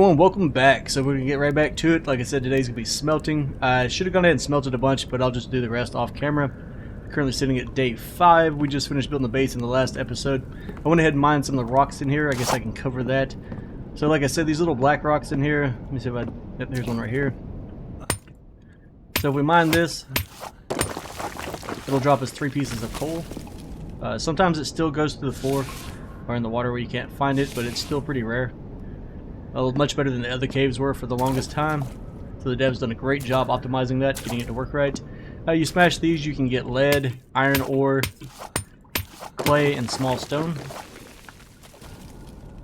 everyone, welcome back. So we're gonna get right back to it. Like I said, today's gonna be smelting. I should have gone ahead and smelted a bunch, but I'll just do the rest off camera. Currently sitting at day 5. We just finished building the base in the last episode. I went ahead and mined some of the rocks in here. I guess I can cover that. So like I said, these little black rocks in here. Let me see if I... Yep, there's one right here. So if we mine this, it'll drop us 3 pieces of coal. Sometimes it still goes to the floor or in the water where you can't find it, but it's still pretty rare. Much better than the other caves were for the longest time. So the devs done a great job optimizing that, getting it to work right. You smash these, you can get lead, iron ore, clay, and small stone.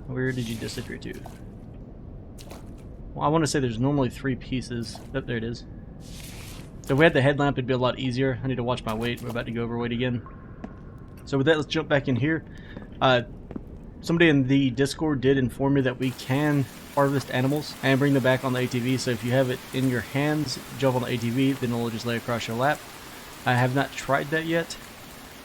Where did you disappear to? Well, I want to say there's normally 3 pieces. Oh, there it is. So if we had the headlamp, it'd be a lot easier. I need to watch my weight. We're about to go overweight again. So with that, let's jump back in here. Somebody in the Discord did inform me that we can harvest animals and bring them back on the ATV. So if you have it in your hands, jump on the ATV, then it'll just lay across your lap. I have not tried that yet,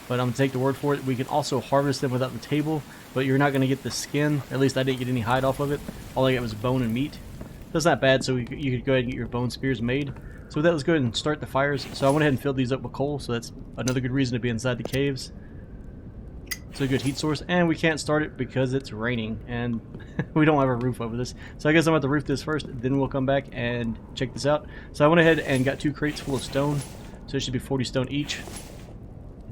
but I'm going to take the word for it. We can also harvest them without the table, but you're not going to get the skin. At least I didn't get any hide off of it. All I got was bone and meat. That's not bad, so you could go ahead and get your bone spears made. So with that, let's go ahead and start the fires. So I went ahead and filled these up with coal, so that's another good reason to be inside the caves. It's a good heat source, and we can't start it because it's raining, and we don't have a roof over this. So I guess I'm going to roof this first, then we'll come back and check this out. So I went ahead and got 2 crates full of stone, so it should be 40 stone each,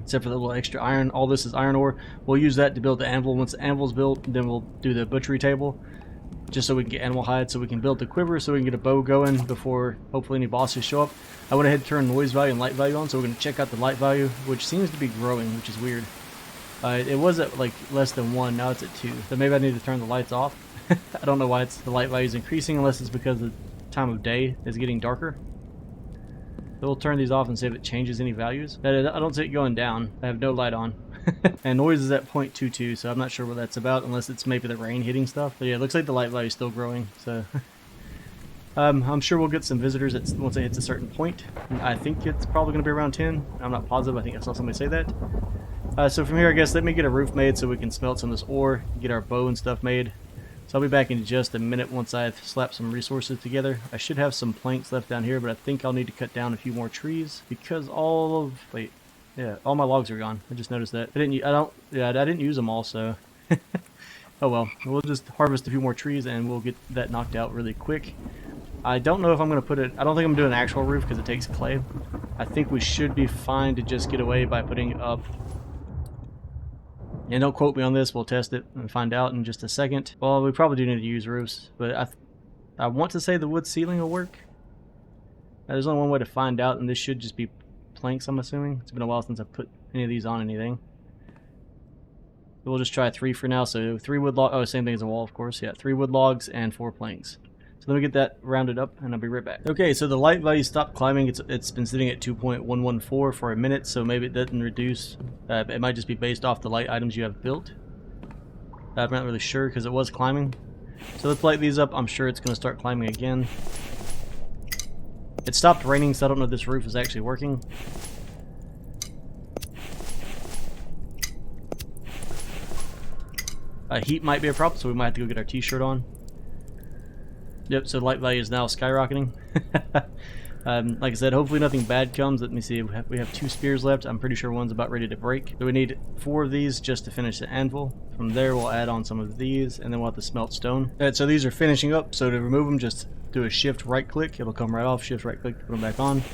except for the little extra iron. All this is iron ore. We'll use that to build the anvil. Once the anvil's built, then we'll do the butchery table, just so we can get animal hide, so we can build the quiver, so we can get a bow going before hopefully any bosses show up. I went ahead and turned noise value and light value on, so we're going to check out the light value, which seems to be growing, which is weird. It was at like less than 1, now it's at 2. So maybe I need to turn the lights off. I don't know why the light value is increasing, unless it's because the time of day is getting darker. So we'll turn these off and see if it changes any values. I don't see it going down. I have no light on. And noise is at 0.22, so I'm not sure what that's about, unless it's maybe the rain hitting stuff. But yeah, it looks like the light value is still growing. So I'm sure we'll get some visitors once it hits a certain point. I think it's probably going to be around 10. I'm not positive. I think I saw somebody say that. So from here, I guess, let me get a roof made so we can smelt some of this ore, get our bow and stuff made. So I'll be back in just a minute once I've slapped some resources together. I should have some planks left down here, but I think I'll need to cut down a few more trees because all my logs are gone. I just noticed that. I didn't use them all, so oh well. We'll just harvest a few more trees and we'll get that knocked out really quick. I don't know if I'm going to put it... I don't think I'm doing an actual roof because it takes clay. I think we should be fine to just get away by putting up... And don't quote me on this, we'll test it and find out in just a second. Well, we probably do need to use roofs, but I want to say the wood ceiling will work. There's only one way to find out, and this should just be planks, I'm assuming. It's been a while since I've put any of these on anything. We'll just try 3 for now, so 3 wood logs. Oh, same thing as a wall, of course. Yeah, 3 wood logs and 4 planks. So let me get that rounded up and I'll be right back. Okay, so the light value stopped climbing. It's been sitting at 2.114 for a minute, so maybe it doesn't reduce. It might just be based off the light items you have built. I'm not really sure because it was climbing. So let's light these up. I'm sure it's going to start climbing again. It stopped raining, so I don't know if this roof is actually working. Heat might be a problem, so we might have to go get our t-shirt on. Yep, so light value is now skyrocketing. Like I said, hopefully nothing bad comes. Let me see, we have 2 spears left. I'm pretty sure one's about ready to break. So we need 4 of these just to finish the anvil. From there, we'll add on some of these, and then we'll have to smelt stone. Alright, so these are finishing up. So to remove them, just do a shift right click. It'll come right off. Shift right click to put them back on.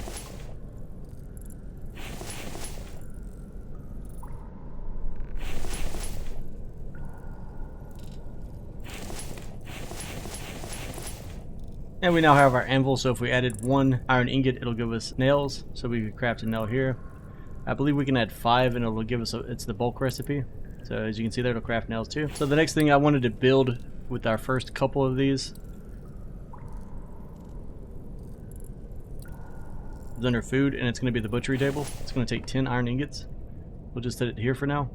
And we now have our anvil, so if we added 1 iron ingot, it'll give us nails, so we could craft a nail here. I believe we can add 5 and it'll give us, it's the bulk recipe. So as you can see there, it'll craft nails too. So the next thing I wanted to build with our first couple of these is under food, and it's going to be the butchery table. It's going to take 10 iron ingots. We'll just set it here for now.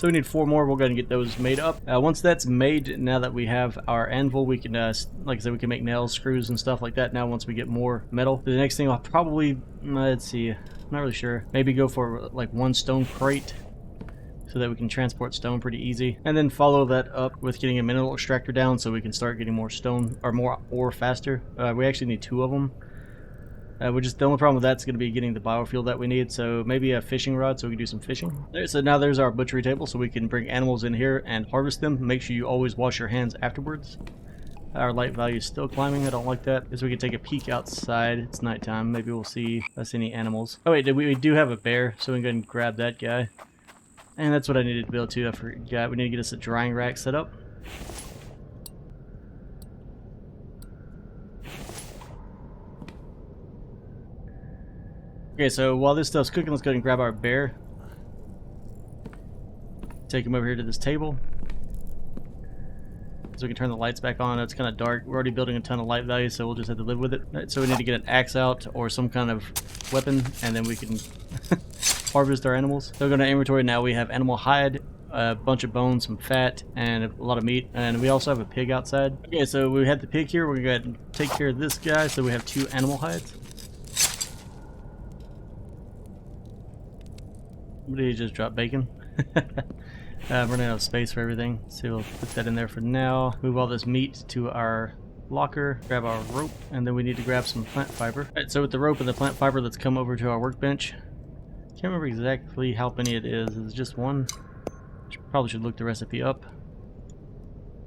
So we need 4 more. We'll go ahead and get those made up. Once that's made, now that we have our anvil, we can, like I said, we can make nails, screws, and stuff like that now once we get more metal. The next thing I'll probably, let's see, I'm not really sure. Maybe go for like 1 stone crate so that we can transport stone pretty easy. And then follow that up with getting a mineral extractor down so we can start getting more stone, or more ore faster. We actually need 2 of them. The only problem with that's going to be getting the biofuel that we need, so maybe a fishing rod so we can do some fishing. So now there's our butchery table, so we can bring animals in here and harvest them. Make sure you always wash your hands afterwards. Our light value is still climbing. I don't like that. Guess we can take a peek outside. It's nighttime. Maybe we'll see any animals. Oh wait, we do have a bear, so we can go and grab that guy. And that's what I needed to build too. I forgot. We need to get us a drying rack set up. Okay, so while this stuff's cooking, let's go ahead and grab our bear. Take him over here to this table. So we can turn the lights back on. It's kind of dark. We're already building a ton of light value, so we'll just have to live with it. Right, so we need to get an axe out or some kind of weapon, and then we can harvest our animals. So we're going to inventory now. We have animal hide, a bunch of bones, some fat, and a lot of meat. And we also have a pig outside. Okay, so we have the pig here. We're going to go ahead and take care of this guy. So we have 2 animal hides. Did he just drop bacon? Running out of space for everything, so we'll put that in there for now. Move all this meat to our locker, grab our rope, and then we need to grab some plant fiber. Alright, so with the rope and the plant fiber, let's come over to our workbench. Can't remember exactly how many it is. It's just 1. Probably should look the recipe up.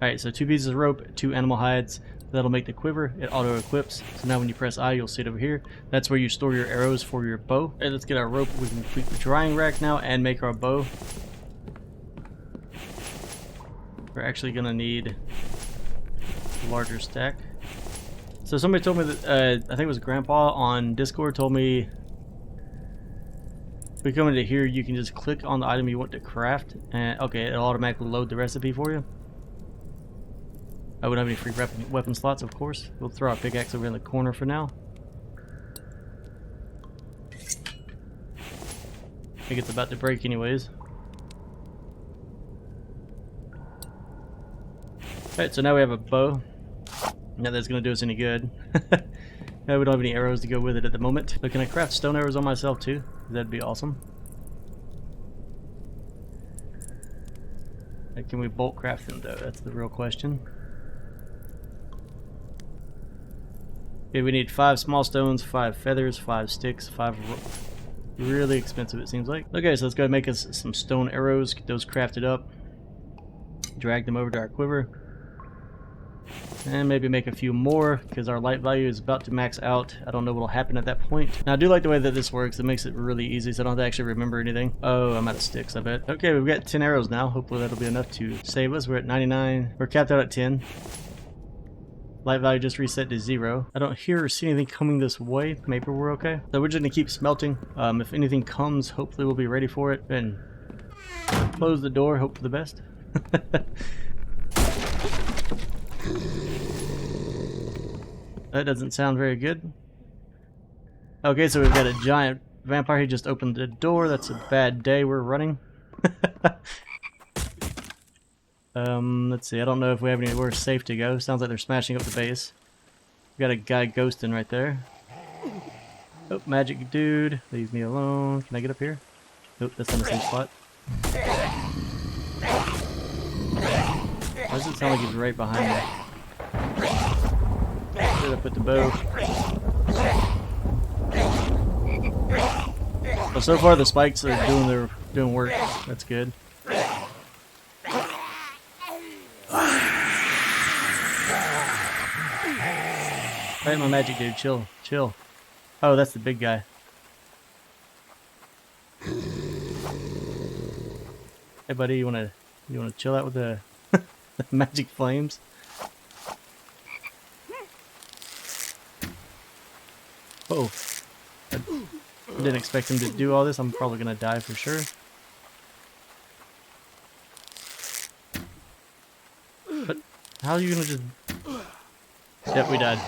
Alright, so 2 pieces of rope, 2 animal hides. That'll make the quiver. It auto-equips. So now when you press I, you'll see it over here. That's where you store your arrows for your bow. Alright, let's get our rope. We can complete the drying rack now and make our bow. We're actually going to need a larger stack. So somebody told me that, I think it was Grandpa on Discord, told me if we come into here, you can just click on the item you want to craft, and okay, it'll automatically load the recipe for you. I wouldn't have any free weapon slots, of course. We'll throw our pickaxe over in the corner for now. I think it's about to break anyways. Alright, so now we have a bow. Not that it's going to do us any good. We don't have any arrows to go with it at the moment. But can I craft stone arrows on myself too? That'd be awesome. Can we bolt craft them though? That's the real question. Okay, we need 5 small stones, 5 feathers, 5 sticks, 5 rope. Really expensive it seems like. Okay, so let's go ahead and make us some stone arrows, get those crafted up. Drag them over to our quiver. And maybe make a few more, because our light value is about to max out. I don't know what will happen at that point. Now, I do like the way that this works. It makes it really easy, so I don't have to actually remember anything. Oh, I'm out of sticks, I bet. Okay, we've got 10 arrows now. Hopefully that'll be enough to save us. We're at 99. We're capped out at 10. Light value just reset to 0. I don't hear or see anything coming this way. Maybe we're okay. So we're just going to keep smelting. If anything comes, hopefully we'll be ready for it. And close the door, hope for the best. That doesn't sound very good. Okay, so we've got a giant vampire. He just opened the door. That's a bad day. We're running. Let's see. I don't know if we have anywhere safe to go. Sounds like they're smashing up the base. We got a guy ghosting right there. Oh, magic dude. Leave me alone. Can I get up here? Nope, that's in the same spot. Why does it sound like he's right behind me? Should I put the bow? Well, so far the spikes are doing work. That's good. Right, my magic dude, chill, chill. Oh, that's the big guy. Hey, buddy, you wanna chill out with the magic flames? Oh, I didn't expect him to do all this. I'm probably gonna die for sure. But how are you gonna just... Yep, we died.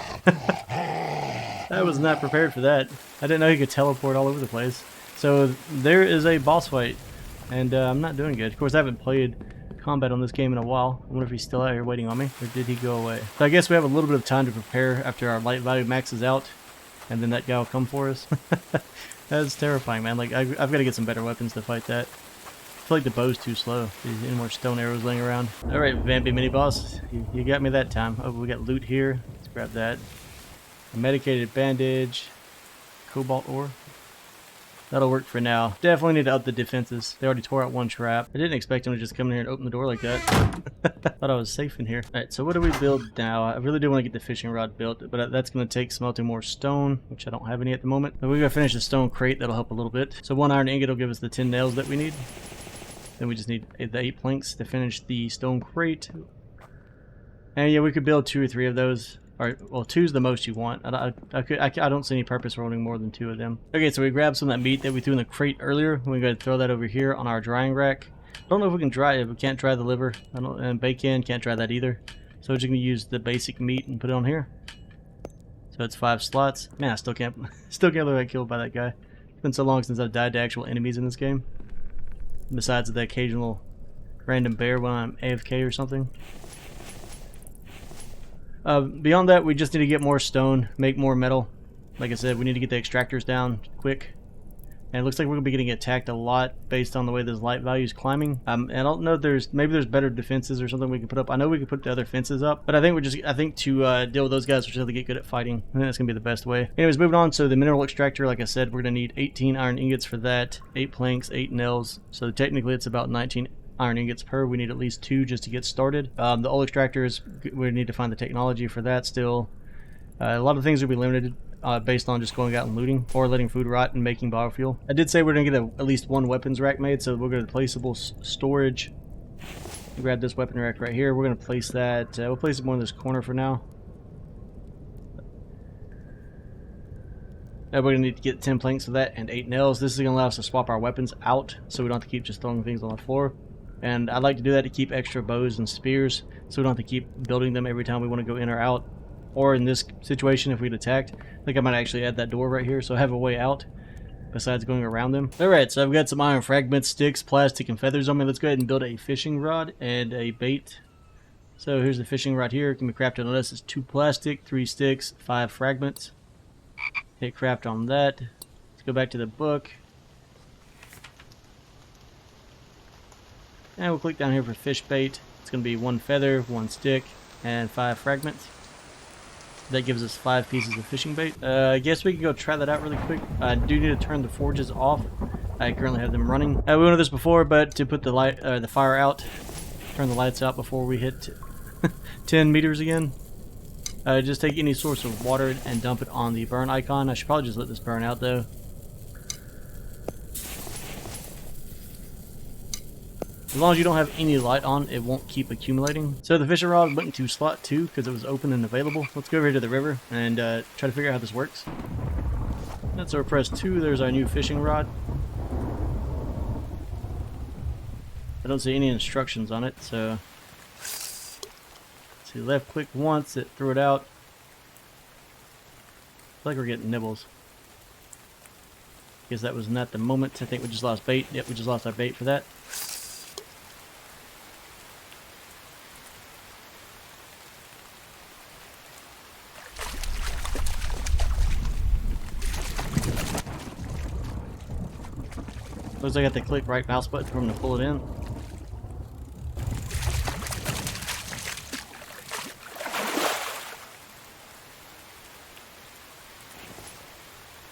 I was not prepared for that. I didn't know he could teleport all over the place. So there is a boss fight, and I'm not doing good. Of course, I haven't played combat on this game in a while. I wonder if he's still out here waiting on me, or did he go away? So I guess we have a little bit of time to prepare after our light value maxes out, and then that guy will come for us. That's terrifying, man. Like, I've got to get some better weapons to fight that. feel like the bow's too slow. Any more stone arrows laying around? Alright, Vampy mini boss. You got me that time. Oh, we got loot here. Let's grab that. A medicated bandage. Cobalt ore. That'll work for now. Definitely need to up the defenses. They already tore out one trap. I didn't expect them to just come in here and open the door like that. Thought I was safe in here. Alright, so what do we build now? I really do want to get the fishing rod built, but that's going to take smelting more stone, which I don't have any at the moment. But we got to finish the stone crate. That'll help a little bit. So 1 iron ingot will give us the 10 nails that we need. Then we just need the 8 planks to finish the stone crate. And yeah, we could build 2 or 3 of those. Alright, well, 2's the most you want. I don't see any purpose for owning more than 2 of them. Okay, so we grabbed some of that meat that we threw in the crate earlier. We're going to throw that over here on our drying rack. I don't know if we can dry it. We can't dry the liver. And bacon, can't dry that either. So we're just going to use the basic meat and put it on here. So it's 5 slots. Man, I still can't believe I got killed by that guy. It's been so long since I've died to actual enemies in this game. Besides the occasional random bear when I'm AFK or something. Beyond that, we just need to get more stone, make more metal. Like I said, we need to get the extractors down quick. And it looks like we're going to be getting attacked a lot based on the way this light value is climbing. And I don't know, maybe there's better defenses or something we can put up. I know we can put the other fences up, but I think to deal with those guys, we just have to get good at fighting. I think that's going to be the best way. Anyways, moving on. So the mineral extractor, like I said, we're going to need 18 iron ingots for that, 8 planks, 8 nails. So technically it's about 19 iron ingots per. We need at least 2 just to get started. The oil extractors, we need to find the technology for that still. A lot of things will be limited based on just going out and looting or letting food rot and making biofuel. I did say we're going to get at least 1 weapons rack made, so we'll go to placeable storage. Grab this weapon rack right here. We're going to place that. We'll place it more in this corner for now. Now we're going to need to get 10 planks of that and 8 nails. This is going to allow us to swap our weapons out so we don't have to keep just throwing things on the floor. And I like to do that to keep extra bows and spears so we don't have to keep building them every time we want to go in or out. Or in this situation, if we get attacked, I think I might actually add that door right here so I have a way out besides going around them. Alright, so I've got some iron fragments, sticks, plastic, and feathers on me. Let's go ahead and build a fishing rod and a bait. So here's the fishing rod here. It can be crafted on this. It's 2 plastic, 3 sticks, 5 fragments. Hit craft on that. Let's go back to the book. And we'll click down here for fish bait. It's going to be 1 feather, 1 stick, and 5 fragments. That gives us 5 pieces of fishing bait. I guess we can go try that out really quick. I do need to turn the forges off. I currently have them running. We went over this before, but to put the fire out, turn the lights out before we hit 10 meters again. Just take any source of water and dump it on the burn icon. I should probably just let this burn out though. As long as you don't have any light on, it won't keep accumulating. So the fishing rod went into slot 2 because it was open and available. Let's go over here to the river and try to figure out how this works. That's our press 2. There's our new fishing rod. I don't see any instructions on it, so... See, left click once, it threw it out. I feel like we're getting nibbles. Guess that was not the moment. I think we just lost bait. Yep, we just lost our bait for that. Looks like I have to click right mouse button for him to pull it in.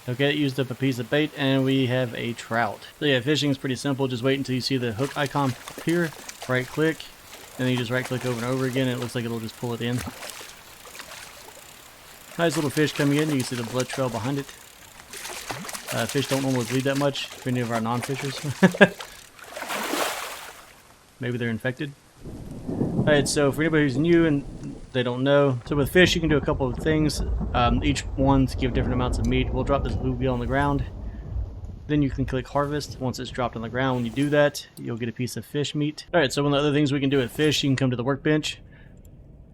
Okay, it used up a piece of bait, and we have a trout. So yeah, fishing is pretty simple. Just wait until you see the hook icon appear, right click, and then you just right click over and over again, and it looks like it'll just pull it in. Nice little fish coming in. You can see the blood trail behind it. Fish don't normally bleed that much for any of our non-fishers. Maybe they're infected. Alright, so for anybody who's new and they don't know, so with fish you can do a couple of things. Each one's give different amounts of meat. We'll drop this bluegill on the ground. Then you can click harvest. Once it's dropped on the ground, when you do that, you'll get a piece of fish meat. Alright, so one of the other things we can do with fish, you can come to the workbench,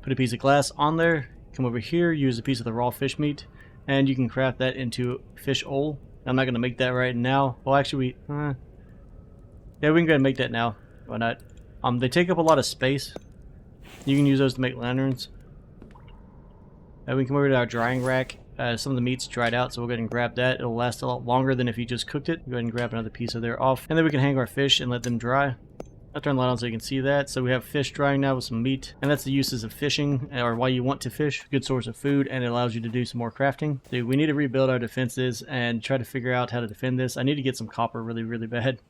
put a piece of glass on there, come over here, use a piece of the raw fish meat, and you can craft that into fish oil. I'm not going to make that right now. Well, actually, yeah, we can go ahead and make that now. Why not? They take up a lot of space. You can use those to make lanterns. And we can come over to our drying rack some of the meat's dried out, so we'll go ahead and grab that. It'll last a lot longer than if you just cooked it. Go ahead and grab another piece of there off. And then we can hang our fish and let them dry. I'll turn the light on so you can see that. So we have fish drying now with some meat. And that's the uses of fishing, or why you want to fish. Good source of food, and it allows you to do some more crafting. So we need to rebuild our defenses and try to figure out how to defend this. I need to get some copper really, really bad.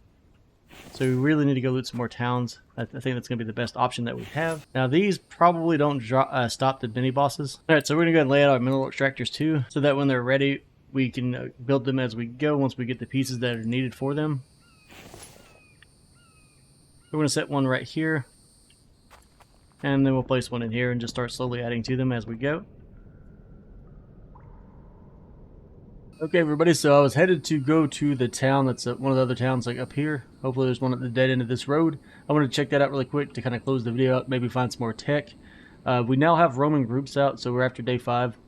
So we really need to go loot some more towns. I think that's going to be the best option that we have. Now these probably don't stop the mini bosses. Alright, so we're going to go ahead and lay out our mineral extractors too, so that when they're ready, we can build them as we go once we get the pieces that are needed for them. We're going to set one right here, and then we'll place one in here and just start slowly adding to them as we go. Okay everybody, so I was headed to go to the town that's one of the other towns like up here. Hopefully there's one at the dead end of this road. I wanted to check that out really quick to kind of close the video out, maybe find some more tech. We now have roaming groups out, so we're after day 5.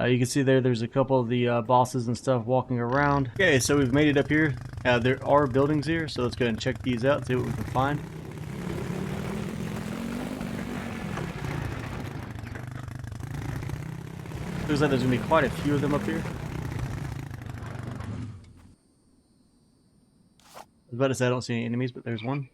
You can see there's a couple of the bosses and stuff walking around. Okay, so we've made it up here. There are buildings here, so let's go ahead and check these out and see what we can find. Looks like there's going to be quite a few of them up here. I was about to say I don't see any enemies, but there's one.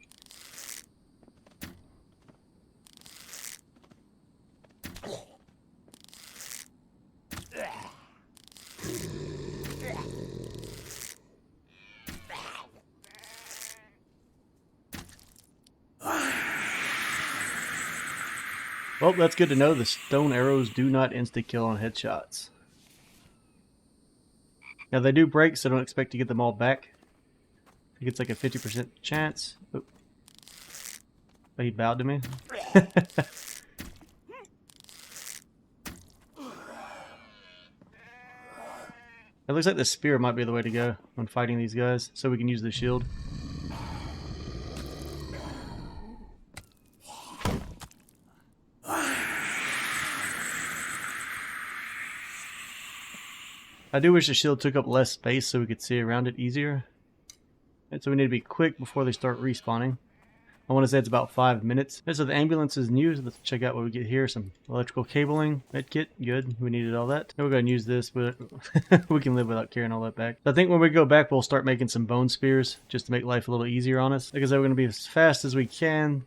Well, that's good to know. The stone arrows do not insta-kill on headshots. Now they do break, so don't expect to get them all back. I think it's like a 50% chance. Oh, he bowed to me. It looks like the spear might be the way to go when fighting these guys, so we can use the shield. I do wish the shield took up less space so we could see around it easier. And so we need to be quick before they start respawning. I want to say it's about 5 minutes. And so the ambulance is new. So let's check out what we get here. Some electrical cabling, med kit, good. We needed all that. Now we're going to use this, but we can live without carrying all that back. I think when we go back, we'll start making some bone spears just to make life a little easier on us. Like I said, we're going to be as fast as we can.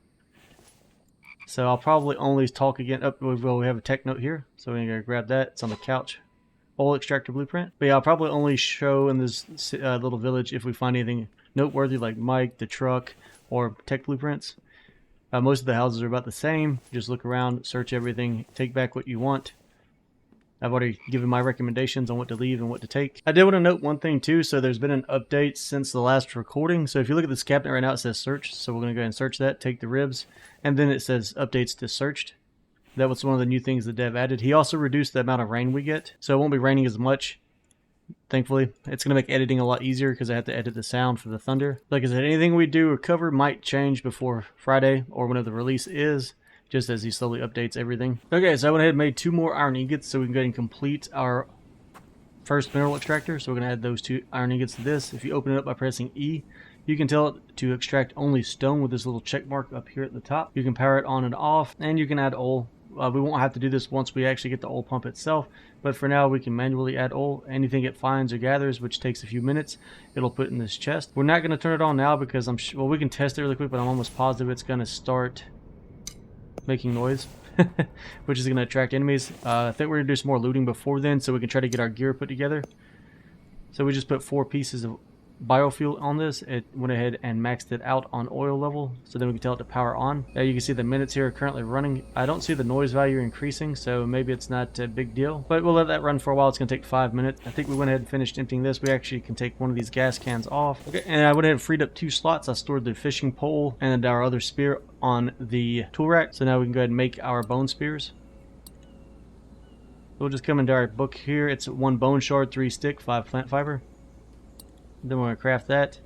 So I'll probably only talk again. Oh, we have a tech note here. So we're going to grab that. It's on the couch. Oil extractor blueprint. But yeah, I'll probably only show in this little village if we find anything noteworthy like Mike, the truck, or tech blueprints. Most of the houses are about the same. Just look around, search everything, take back what you want. I've already given my recommendations on what to leave and what to take. I did want to note one thing too. So there's been an update since the last recording. So if you look at this cabinet right now, it says search. So we're going to go ahead and search that, take the ribs, and then it says updates to searched. That was one of the new things the dev added. He also reduced the amount of rain we get, so it won't be raining as much. Thankfully, it's going to make editing a lot easier because I have to edit the sound for the thunder. Like I said, anything we do or cover might change before Friday or whenever the release is, just as he slowly updates everything. Okay, so I went ahead and made 2 more iron ingots so we can go ahead and complete our first mineral extractor. So we're going to add those 2 iron ingots to this. If you open it up by pressing E, you can tell it to extract only stone with this little check mark up here at the top. You can power it on and off, and you can add oil. We won't have to do this once we actually get the oil pump itself, but for now we can manually add oil. Anything it finds or gathers, which takes a few minutes, it'll put in this chest. We're not going to turn it on now because well, we can test it really quick, but I'm almost positive it's going to start making noise, which is going to attract enemies. I think we're going to do some more looting before then so we can try to get our gear put together. So we just put 4 pieces of biofuel on this. It went ahead and maxed it out on oil level, so then we can tell it to power on. You can see the minutes here are currently running. I don't see the noise value increasing, so maybe it's not a big deal, but we'll let that run for a while. It's going to take 5 minutes. I think we went ahead and finished emptying this. We actually can take one of these gas cans off. Okay, and I went ahead and freed up 2 slots. I stored the fishing pole and our other spear on the tool rack, so now we can go ahead and make our bone spears. We'll just come into our book here. It's 1 bone shard, 3 stick, 5 plant fiber. Then we're going to craft that.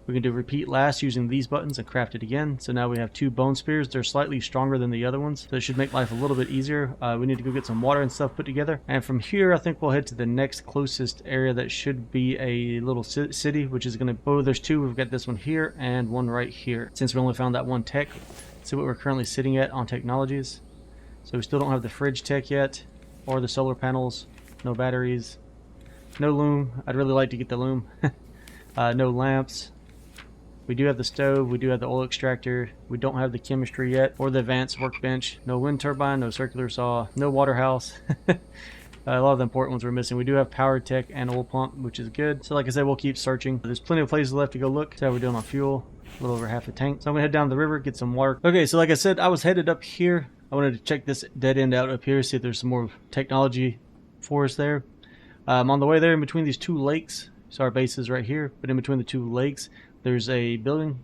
We can do repeat last using these buttons and craft it again. So now we have 2 bone spears. They're slightly stronger than the other ones, so it should make life a little bit easier. We need to go get some water and stuff put together. And from here, I think we'll head to the next closest area that should be a little city, which is going to... Oh, there's 2. We've got this one here and one right here. Since we only found that 1 tech, let's see what we're currently sitting at on technologies. So we still don't have the fridge tech yet, or the solar panels, no batteries, no loom. I'd really like to get the loom. No lamps. We do have the stove, we do have the oil extractor, we don't have the chemistry yet, or the advanced workbench. No wind turbine, no circular saw, no water house. A lot of the important ones we're missing. We do have power tech and oil pump, which is good. So like I said, we'll keep searching. There's plenty of places left to go look. See how we're doing on fuel. A little over half a tank. So I'm gonna head down the river, get some water. Okay, so like I said, I was headed up here. I wanted to check this dead end out up here, see if there's some more technology for us there. On the way there, in between these two lakes, so our base is right here, but in between the two lakes, there's a building,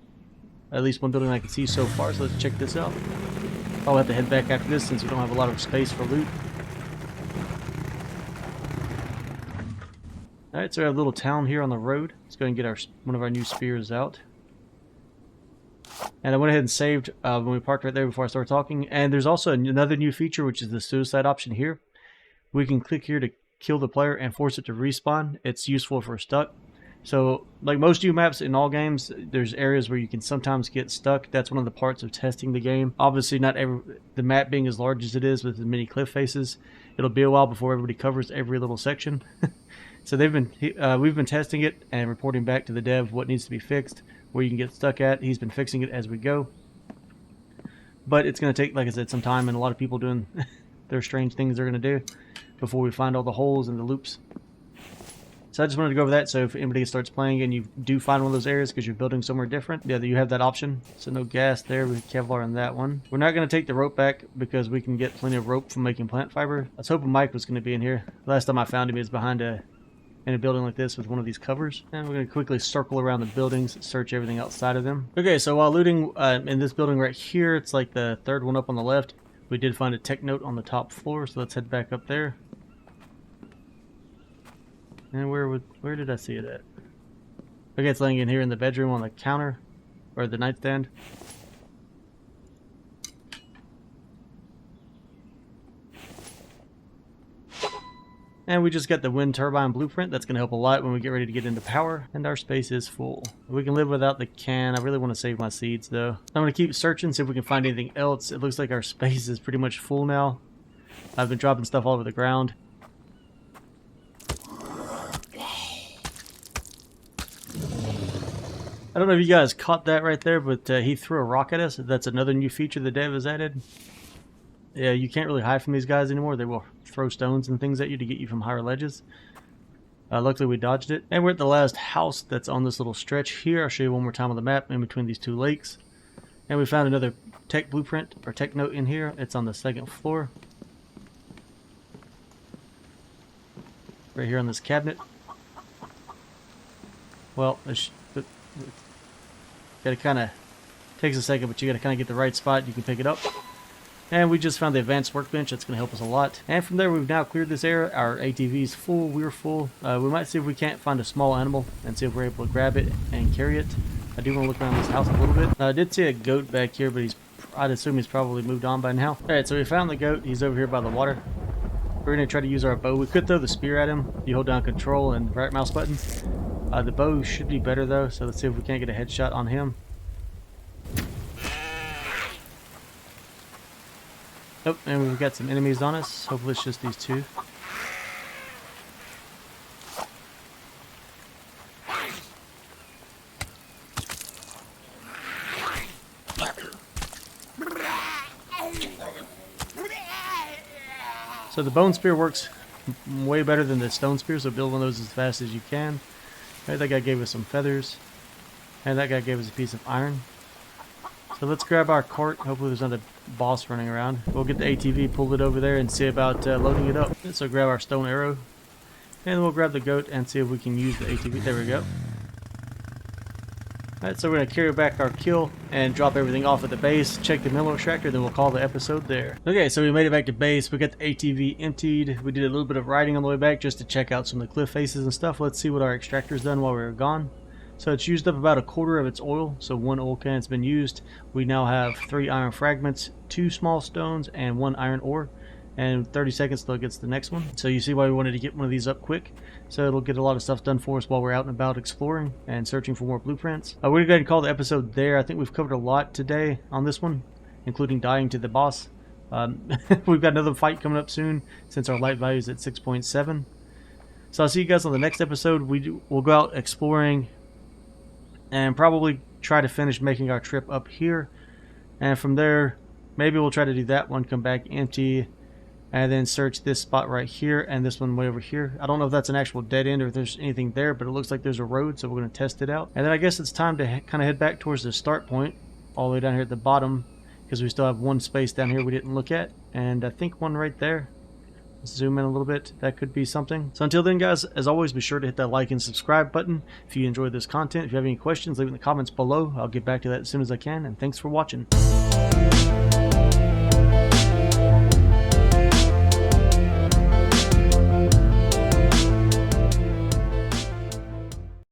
at least one building I can see so far, so let's check this out. I'll have to head back after this since we don't have a lot of space for loot. Alright, so we have a little town here on the road. Let's go ahead and get one of our new spears out. And I went ahead and saved when we parked right there before I started talking. And there's also another new feature, which is the suicide option here. We can click here to kill the player and force it to respawn. It's useful if we're stuck. So, like most maps in all games, there's areas where you can sometimes get stuck. That's one of the parts of testing the game. Obviously, not the map being as large as it is with as many cliff faces, it'll be a while before everybody covers every little section. So we've been testing it and reporting back to the dev what needs to be fixed, where you can get stuck at. He's been fixing it as we go. But it's going to take, like I said, some time and a lot of people doing their strange things they're going to do before we find all the holes and the loops. So I just wanted to go over that, so if anybody starts playing and you do find one of those areas because you're building somewhere different, yeah, you have that option. So no gas there, we have Kevlar on that one. We're not going to take the rope back because we can get plenty of rope from making plant fiber. I was hoping Mike was going to be in here. Last time I found him, he was behind in a building like this with one of these covers. And we're going to quickly circle around the buildings, search everything outside of them. Okay, so while looting in this building right here, it's like the third one up on the left, we did find a tech note on the top floor, so let's head back up there. And where did I see it at? Okay, it's laying in here in the bedroom on the counter, or the nightstand. And we just got the wind turbine blueprint. That's going to help a lot when we get ready to get into power. And our space is full. We can live without the can. I really want to save my seeds though. I'm going to keep searching, see if we can find anything else. It looks like our space is pretty much full now. I've been dropping stuff all over the ground. I don't know if you guys caught that right there, but he threw a rock at us. That's another new feature the dev has added. Yeah, you can't really hide from these guys anymore. They will throw stones and things at you to get you from higher ledges. Luckily we dodged it. And we're at the last house that's on this little stretch here. I'll show you one more time on the map in between these two lakes. And we found another tech blueprint, or tech note in here. It's on the second floor. Right here on this cabinet. Well, gotta kind of, takes a second, but you gotta kind of get the right spot. You can pick it up. And we just found the advanced workbench. That's gonna help us a lot. And from there, we've now cleared this area. Our ATV is full. We're full. We might see if we can't find a small animal and see if we're able to grab it and carry it. I do want to look around this house a little bit. I did see a goat back here, but I'd assume he's probably moved on by now. All right, so we found the goat. He's over here by the water. We're gonna try to use our bow. We could throw the spear at him. You hold down control and right mouse button. The bow should be better though, so let's see if we can't get a headshot on him. Oh, and we've got some enemies on us. Hopefully it's just these two. So the bone spear works way better than the stone spear, so build one of those as fast as you can. Right, that guy gave us some feathers. And that guy gave us a piece of iron. So let's grab our cart. Hopefully there's not a boss running around. We'll get the ATV, pull it over there, and see about loading it up. So grab our stone arrow. And we'll grab the goat and see if we can use the ATV. There we go. Alright, so we're going to carry back our kill and drop everything off at the base, check the mineral extractor, then we'll call the episode there. Okay, so we made it back to base. We got the ATV emptied. We did a little bit of riding on the way back just to check out some of the cliff faces and stuff. Let's see what our extractor's done while we were gone. So it's used up about a quarter of its oil, so one oil can's been used. We now have 3 iron fragments, 2 small stones, and 1 iron ore. And 30 seconds till it gets the next one. So you see why we wanted to get one of these up quick. So it'll get a lot of stuff done for us while we're out and about exploring and searching for more blueprints. We're going to go ahead and call the episode there. I think we've covered a lot today on this one, including dying to the boss. We've got another fight coming up soon since our light value is at 6.7. So I'll see you guys on the next episode. We'll go out exploring and probably try to finish making our trip up here. And from there, maybe we'll try to do that one, come back empty, and then search this spot right here and this one way over here. I don't know if that's an actual dead end or if there's anything there, but it looks like there's a road, so we're going to test it out. And then I guess it's time to kind of head back towards the start point, all the way down here at the bottom, because we still have one space down here we didn't look at, and I think one right there. Let's zoom in a little bit. That could be something. So until then, guys, as always, be sure to hit that like and subscribe button if you enjoyed this content. If you have any questions, leave it in the comments below. I'll get back to that as soon as I can, and thanks for watching.